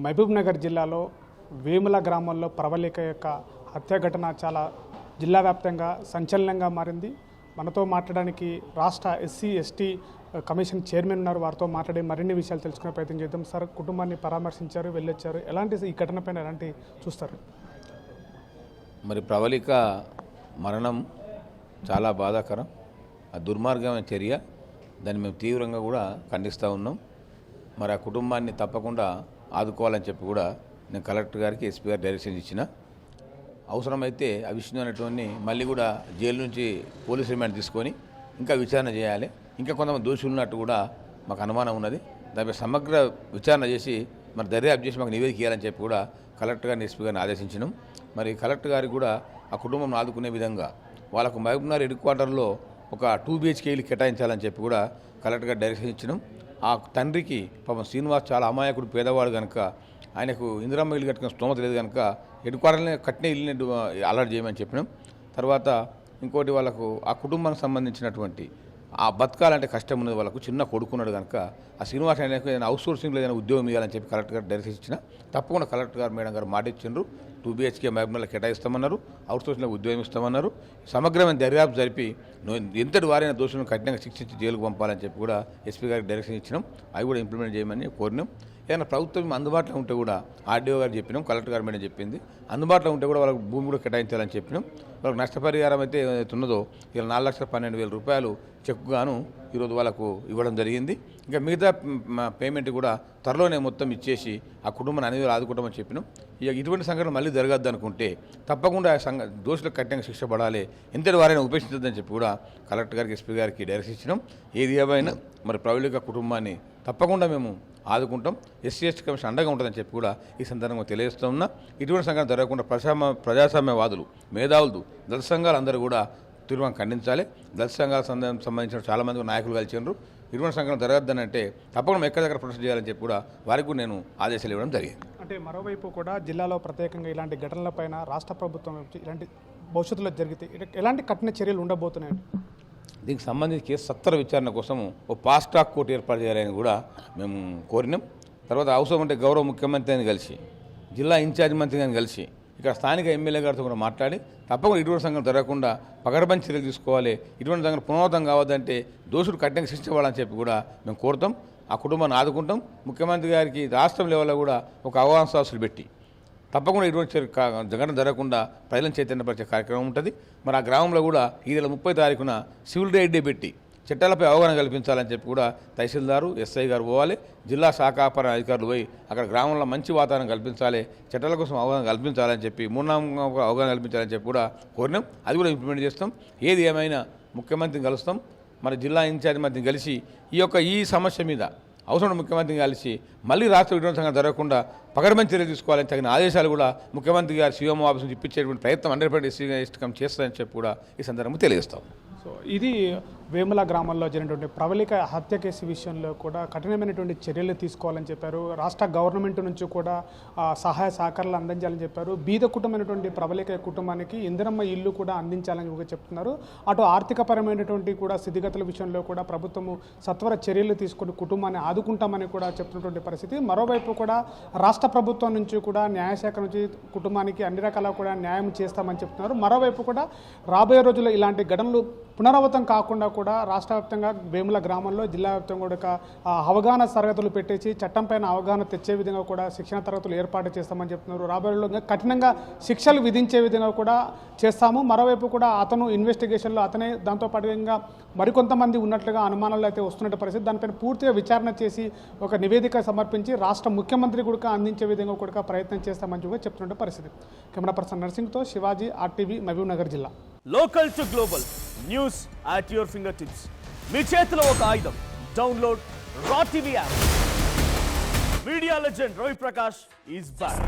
మహబూబ్నగర్ జిల్లాలో వేముల గ్రామంలో ప్రవళిక యొక్క హత్య ఘటన చాలా జిల్లా వ్యాప్తంగా సంచలనంగా మారింది. మనతో మాట్లాడడానికి రాష్ట్ర ఎస్సీ ఎస్టీ కమిషన్ చైర్మన్ ఉన్నారు. వారితో మాట్లాడి మరిన్ని విషయాలు తెలుసుకునే ప్రయత్నం చేద్దాం. సార్, కుటుంబాన్ని పరామర్శించారు, వెళ్ళొచ్చారు. ఎలాంటి ఈ ఘటనపైన ఎలాంటి చూస్తారు? మరి ప్రవళిక మరణం చాలా బాధాకరం, ఆ దుర్మార్గమైన చర్య. దాన్ని మేము తీవ్రంగా కూడా ఖండిస్తూ ఉన్నాం. మరి ఆ కుటుంబాన్ని తప్పకుండా ఆదుకోవాలని చెప్పి కూడా నేను కలెక్టర్ గారికి ఎస్పీ గారు డైరెక్షన్ ఇచ్చిన. అవసరమైతే ఆ విషయం అనేటువంటి మళ్ళీ కూడా జైలు నుంచి పోలీస్ రిమాండ్ తీసుకొని ఇంకా విచారణ చేయాలి. ఇంకా కొంతమంది దోషులు ఉన్నట్టు కూడా మాకు అనుమానం ఉన్నది. దానిపై సమగ్ర విచారణ చేసి మరి దర్యాప్తు చేసి మాకు నివేదిక ఇవ్వాలని చెప్పి కూడా కలెక్టర్ గారిని ఎస్పీ గారిని ఆదేశించినాం. మరి కలెక్టర్ గారికి కూడా ఆ కుటుంబం ఆదుకునే విధంగా వాళ్ళకు మహబూబ్నగర్ హెడ్ క్వార్టర్లో ఒక 2 BHK ఇల్లు కేటాయించాలని చెప్పి కూడా కలెక్టర్ గారు డైరెక్షన్ ఇచ్చినాం. ఆ తండ్రికి పాపం శ్రీనివాస్ చాలా అమాయకుడు, పేదవాడు కనుక ఆయనకు ఇందిరమ్మ ఇల్లు కట్టుకున్న స్తోమత లేదు కనుక హెడ్ క్వార్టర్ని కట్టిన ఇల్లుని అలర్ట్ చేయమని చెప్పినాం. తర్వాత ఇంకోటి వాళ్ళకు ఆ కుటుంబానికి సంబంధించినటువంటి ఆ బతకాలంటే కష్టం ఉన్నది, వాళ్ళకు చిన్న కొడుకున్నాడు కనుక ఆ శ్రీనివాస్ ఆయనకు ఏదైనా అవుట్ సోర్సింగ్లో ఏదైనా ఉద్యోగం ఇవ్వాలని చెప్పి కలెక్టర్ గారు డైరెక్షన్ ఇచ్చిన. తప్పకుండా కలెక్టర్ గారు మేడం గారు మాట ఇచ్చిండ్రు. 2 BHK మహబూబ్నగర్లో కేటాయిస్తామన్నారు, అవుట్ సోర్సింగ్లో ఉద్యోగం ఇస్తామన్నారు. సమగ్రమైన దర్యాప్తు జరిపి ఎంతటి వారైన దోషులను కఠినంగా శిక్షించి జైలుకు పంపాలని చెప్పి కూడా ఎస్పీ గారికి డైరెక్షన్ ఇచ్చినాం. అవి కూడా ఇంప్లిమెంట్ చేయమని కోరినాం. ఏదైనా ప్రభుత్వం అందుబాటులో ఉంటే కూడా ఆర్డీఓ గారు చెప్పినాం, కలెక్టర్ గారు మేడం చెప్పింది, అందుబాటులో ఉంటే కూడా వాళ్ళకి భూమి కూడా కేటాయించాలని చెప్పినాం. వాళ్ళకి నష్టపరిహారం అయితే ఏదైతే ఉన్నదో ఇలా 4,12,000 రూపాయలు చెక్కుగాను ఈరోజు వాళ్ళకు ఇవ్వడం జరిగింది. ఇంకా మిగతా పేమెంట్ కూడా త్వరలోనే మొత్తం ఇచ్చేసి ఆ కుటుంబాన్ని అనేది ఆదుకుంటామని చెప్పినాం. ఇక ఇటువంటి సంఘటన మళ్ళీ జరగద్దు అనుకుంటే తప్పకుండా దోషులకు కఠినంగా శిక్ష పడాలి, ఎంతటి వారైనా ఉపేక్షించద్దని చెప్పి కూడా కలెక్టర్ గారికి ఎస్పీ గారికి డైరెక్షన్ ఇచ్చినాం. ఏది ఏమైనా మరి ప్రవళిక కుటుంబాన్ని తప్పకుండా మేము ఆదుకుంటాం, ఎస్సీ ఎస్టీ కమిషన్ అండగా ఉంటుందని చెప్పి కూడా ఈ సందర్భంగా తెలియజేస్తూ ఉన్నా. ఇటువంటి సంఘటన జరగకుండా ప్రజాస్వామ్యవాదులు, మేధావులు, దళిత సంఘాలు అందరూ కూడా తీవ్రంగా ఖండించాలి. దళిత సంఘాలకు సంబంధించిన చాలామంది నాయకులు కలిసిండ్రు. ఇటువంటి సంఘటన జరగద్దని అంటే తప్పకుండా ఎక్కడ దగ్గర ప్రొటెస్ట్ చేయాలని చెప్పి కూడా వారికి కూడా నేను ఆదేశాలు ఇవ్వడం జరిగింది. అంటే మరోవైపు కూడా జిల్లాలో ప్రత్యేకంగా ఇలాంటి ఘటనలపైన రాష్ట్ర ప్రభుత్వం ఇలాంటి భవిష్యత్తులో జరిగితే ఎలాంటి కఠిన చర్యలు ఉండబోతున్నాయి? దీనికి సంబంధించి కేసు సత్వర విచారణ కోసం ఓ ఫాస్ట్ ట్రాక్ కోర్టు ఏర్పాటు చేయాలని కూడా మేము కోరినాం. తర్వాత అవసరం అంటే గౌరవ ముఖ్యమంత్రిని కలిసి, జిల్లా ఇన్ఛార్జ్ మంత్రిని కలిసి, ఇక్కడ స్థానిక ఎమ్మెల్యే గారితో కూడా మాట్లాడి తప్పకుండా ఇటువంటి సంఘటన జరగకుండా పకడ్బందీ చర్యలు తీసుకోవాలి. ఇటువంటి సంఘటన పునరావృతం కావద్దంటే దోషుడు కఠినంగా శిక్షించవాలని చెప్పి కూడా మేము కోరుతాం. ఆ కుటుంబాన్ని ఆదుకుంటాం. ముఖ్యమంత్రి గారికి రాష్ట్రం లెవెల్లో కూడా ఒక అవగాహన సదస్సులు పెట్టి తప్పకుండా ఇటువంటి ఘటన జరగకుండా ప్రజలను చైతన్యపరిచే కార్యక్రమం ఉంటుంది. మరి ఆ గ్రామంలో కూడా ఈ నెల 30 తారీఖున సివిల్ రైట్ డే పెట్టి చట్టాలపై అవగాహన కల్పించాలని చెప్పి కూడా తహసీల్దారు, ఎస్ఐ గారు పోవాలి, జిల్లా శాఖాపర అధికారులు పోయి అక్కడ గ్రామంలో మంచి వాతావరణం కల్పించాలి, చట్టాల కోసం అవగాహన కల్పించాలని చెప్పి, మూఢనమ్మకంగా అవగాహన కల్పించాలని చెప్పి కూడా కోరినాం. అది కూడా ఇంప్లిమెంట్ చేస్తాం. ఏది ఏమైనా ముఖ్యమంత్రిని కలుస్తాం, మరి జిల్లా ఇన్ఛార్జ్ మంత్రిని కలిసి ఈ సమస్య మీద అవసరం ముఖ్యమంత్రిని కలిసి మళ్ళీ రాష్ట్ర విధ్వంసం సంఘటన జరగకుండా పకడ్బందీ చర్యలు తీసుకోవాలని తగిన ఆదేశాలు కూడా ముఖ్యమంత్రి గారు సీఎం ఆఫీస్ నుంచి ఇప్పించేటువంటి ప్రయత్నం 100% ఎస్సీ ఎస్టీ కమిషన్ చేస్తారని చెప్పి కూడా ఈ సందర్భంగా తెలియజేస్తాం. సో ఇది వేముల గ్రామంలో జరిగినటువంటి ప్రవళిక హత్య కేసు విషయంలో కూడా కఠినమైనటువంటి చర్యలు తీసుకోవాలని చెప్పారు. రాష్ట్ర గవర్నమెంట్ నుంచి కూడా సహాయ సహకారాలు అందించాలని చెప్పారు. బీద కుటుంబమైనటువంటి ప్రవళిక కుటుంబానికి ఇందిరమ్మ ఇల్లు కూడా అందించాలని కూడా చెప్తున్నారు. అటు ఆర్థికపరమైనటువంటి కూడా స్థితిగతుల విషయంలో కూడా ప్రభుత్వము సత్వర చర్యలు తీసుకుని కుటుంబాన్ని ఆదుకుంటామని కూడా చెప్తున్నటువంటి పరిస్థితి. మరోవైపు కూడా రాష్ట్ర ప్రభుత్వం నుంచి కూడా న్యాయశాఖ నుంచి కుటుంబానికి అన్ని రకాల కూడా న్యాయం చేస్తామని చెప్తున్నారు. మరోవైపు కూడా రాబోయే రోజుల్లో ఇలాంటి ఘటనలు పునరావృతం కాకుండా కూడా రాష్ట్ర వ్యాప్తంగా వేముల గ్రామంలో జిల్లా వ్యాప్తంగా కూడా అవగాహన తరగతులు పెట్టేసి చట్టంపైన అవగాహన తెచ్చే విధంగా కూడా శిక్షణ తరగతులు ఏర్పాటు చేస్తామని చెప్తున్నారు. రాబోయే కఠినంగా శిక్షలు విధించే విధంగా కూడా చేస్తాము. మరోవైపు కూడా అతను ఇన్వెస్టిగేషన్లో అతనే దాంతోపాటుగా మరికొంతమంది ఉన్నట్లుగా అనుమానాలు అయితే వస్తున్న పరిస్థితి. దానిపైన పూర్తిగా విచారణ చేసి ఒక నివేదిక సమర్పించి రాష్ట్ర ముఖ్యమంత్రి కూడా అందించే విధంగా కూడా ప్రయత్నం చేస్తామని కూడా చెప్తున్న పరిస్థితి. కెమెరా పర్సన్ నర్సింగ్తో శివాజీ, RTV, మహబూబ్నగర్ జిల్లా. Local to global news at your fingertips. మీ చేతిలో ఒక ఆయుధం. Download R TV app. Media legend Ravi Prakash is back.